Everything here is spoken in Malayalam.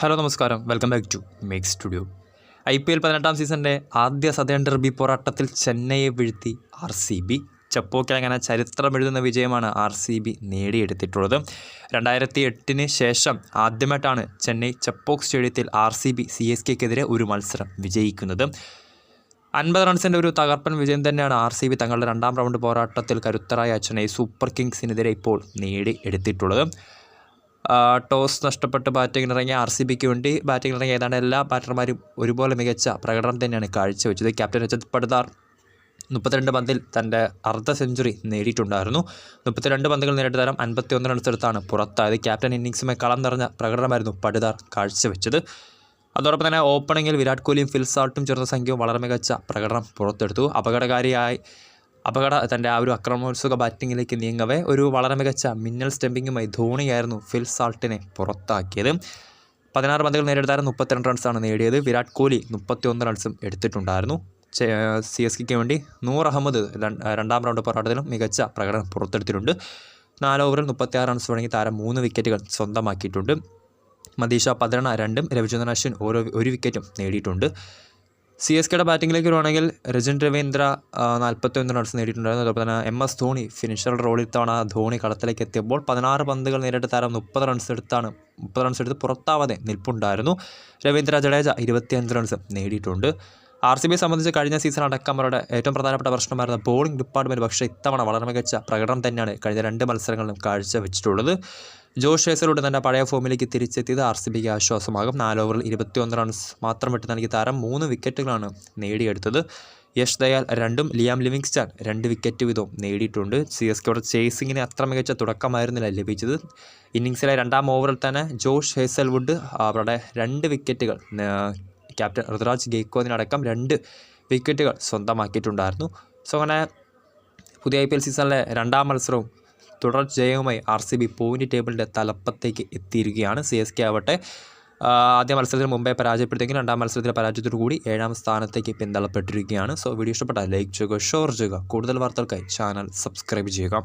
ഹലോ നമസ്കാരം, welcome back to make studio. IPL 18-ാം സീസണിൻ്റെ ആദ്യ സദേൺ ഡെർബി പോരാട്ടത്തിൽ ചെന്നൈയെ വീഴ്ത്തി RCB. ചെപ്പോക്ക് അങ്ങനെ ചരിത്രമെഴുതുന്ന വിജയമാണ് RCB നേടിയെടുത്തിട്ടുള്ളത്. 2008 ശേഷം ആദ്യമായിട്ടാണ് ചെന്നൈ ചെപ്പോക്ക് സ്റ്റേഡിയത്തിൽ RCB CSKക്കെതിരെ ഒരു മത്സരം വിജയിക്കുന്നത്. 50 റൺസിൻ്റെ ഒരു തകർപ്പൻ വിജയം തന്നെയാണ് RCB തങ്ങളുടെ രണ്ടാം റൗണ്ട് പോരാട്ടത്തിൽ കരുത്തരായ ചെന്നൈ സൂപ്പർ കിങ്സിനെതിരെ ഇപ്പോൾ നേടിയെടുത്തിട്ടുള്ളത്. ടോസ് നഷ്ടപ്പെട്ട് ബാറ്റിങ്ങിനിറങ്ങിയ RCBക്ക് വേണ്ടി ബാറ്റിങ്ങിനിറങ്ങിയ ഏതാണ്ട് എല്ലാ ബാറ്റർമാരും ഒരുപോലെ മികച്ച പ്രകടനം തന്നെയാണ് കാഴ്ചവെച്ചത്. ക്യാപ്റ്റൻ രജത് പടിദാർ 32 പന്തിൽ തൻ്റെ അർദ്ധ സെഞ്ചുറി നേടിയിട്ടുണ്ടായിരുന്നു. 32 പന്തുകൾ നേരിട്ട് താരം 51 റൺസ് എടുത്താണ് പുറത്തായത്. ക്യാപ്റ്റൻ ഇന്നിങ്സുമായി കളം നിറഞ്ഞ പ്രകടനമായിരുന്നു പടിദാർ കാഴ്ചവെച്ചത്. അതോടൊപ്പം തന്നെ ഓപ്പണിങ്ങിൽ വിരാട് കോഹ്ലിയും ഫിൽ സാൾട്ടും ചേർന്ന സംഖ്യവും വളരെ മികച്ച പ്രകടനം പുറത്തെടുത്തു. തൻ്റെ ആ ഒരു അക്രമോത്സുക ബാറ്റിങ്ങിലേക്ക് നീങ്ങവേ ഒരു വളരെ മികച്ച മിന്നൽ സ്റ്റംപിങ്ങുമായി ധോണിയായിരുന്നു ഫിൽ സാൾട്ടിനെ പുറത്താക്കിയത്. 16 പന്തുകൾ നേരിട്ടായിരുന്നു 32 റൺസാണ് നേടിയത്. വിരാട് കോഹ്ലി 31 റൺസും എടുത്തിട്ടുണ്ടായിരുന്നു. CSKയ്ക്ക് വേണ്ടി നൂർ അഹമ്മദ് രണ്ടാം റൗണ്ട് പോരാട്ടത്തിലും മികച്ച പ്രകടനം പുറത്തെടുത്തിട്ടുണ്ട്. 4 ഓവറിൽ 36 റൺസ് വഴങ്ങി താരം 3 വിക്കറ്റുകൾ സ്വന്തമാക്കിയിട്ടുണ്ട്. മദീഷ പദ്രണ 2ഉം രവിചന്ദ്രൻ അശ്വിൻ ഒരു വിക്കറ്റും നേടിയിട്ടുണ്ട്. CSKയുടെ ബാറ്റിങ്ങിലേക്ക് വരുവാണെങ്കിൽ രജൻ രവീന്ദ്ര 41 റൺസ് നേടിയിട്ടുണ്ടായിരുന്നു. അതോടൊപ്പം തന്നെ MS ധോണി ഫിനിഷർ റോളിൽ തവണ ധോണി കളത്തിലേക്ക് എത്തിയപ്പോൾ 16 പന്തുകൾ നേരിട്ട് താരം 30 റൺസ് എടുത്ത് പുറത്താവാതെ നിൽപ്പുണ്ടായിരുന്നു. രവീന്ദ്ര ജഡേജ 25 റൺസ് നേടിയിട്ടുണ്ട്. RCBയെ സംബന്ധിച്ച് കഴിഞ്ഞ സീസൺ അടക്കം അവരുടെ ഏറ്റവും പ്രധാനപ്പെട്ട പ്രശ്നമായിരുന്ന ബോളിംഗ് ഡിപ്പാർട്ട്മെൻറ്റ് പക്ഷേ ഇത്തവണ വളരെ മികച്ച പ്രകടനം തന്നെയാണ് കഴിഞ്ഞ 2 മത്സരങ്ങളിലും കാഴ്ചവെച്ചിട്ടുള്ളത്. ജോഷ് ഹേസൽവുഡ് തൻ്റെ പഴയ ഫോമിലേക്ക് തിരിച്ചെത്തിയത് RCBക്ക് ആശ്വാസമാകും. 4 ഓവറിൽ 21 റൺസ് മാത്രം വിട്ട് നൽകിയ താരം 3 വിക്കറ്റുകളാണ് നേടിയെടുത്തത്. യഷ് ദയാൽ 2ഉം ലിയാം ലിവിങ്സ്റ്റൺ 2 വിക്കറ്റ് വീതവും നേടിയിട്ടുണ്ട്. CSKയുടെ ചേസിങ്ങിന് അത്ര മികച്ച തുടക്കമായിരുന്നില്ല ലഭിച്ചത്. ഇന്നിങ്സിലെ 2ാം ഓവറിൽ തന്നെ ജോഷ് ഹേസൽവുഡ് അവരുടെ 2 വിക്കറ്റുകൾ ക്യാപ്റ്റൻ ഋതുരാജ് ഗെയ്ക്വാദിനടക്കം 2 വിക്കറ്റുകൾ സ്വന്തമാക്കിയിട്ടുണ്ടായിരുന്നു. സോ അങ്ങനെ പുതിയ IPL സീസണിലെ 2ാം മത്സരവും തുടർ ജയവുമായി RCB പോയിന്റ് ടേബിളിൻ്റെ തലപ്പത്തേക്ക് എത്തിയിരിക്കുകയാണ്. CSK ആവട്ടെ ആദ്യ മത്സരത്തിന് മുമ്പേ പരാജയപ്പെടുത്തിയെങ്കിൽ 2ാം മത്സരത്തിലെ പരാജയത്തോടു കൂടി 7ാം സ്ഥാനത്തേക്ക് പിന്തള്ളപ്പെട്ടിരിക്കുകയാണ്. സോ വീഡിയോ ഇഷ്ടപ്പെട്ടാൽ ലൈക്ക് ചെയ്യുക, ഷെയർ ചെയ്യുക. കൂടുതൽ വാർത്തകൾക്കായി ചാനൽ സബ്സ്ക്രൈബ് ചെയ്യുക.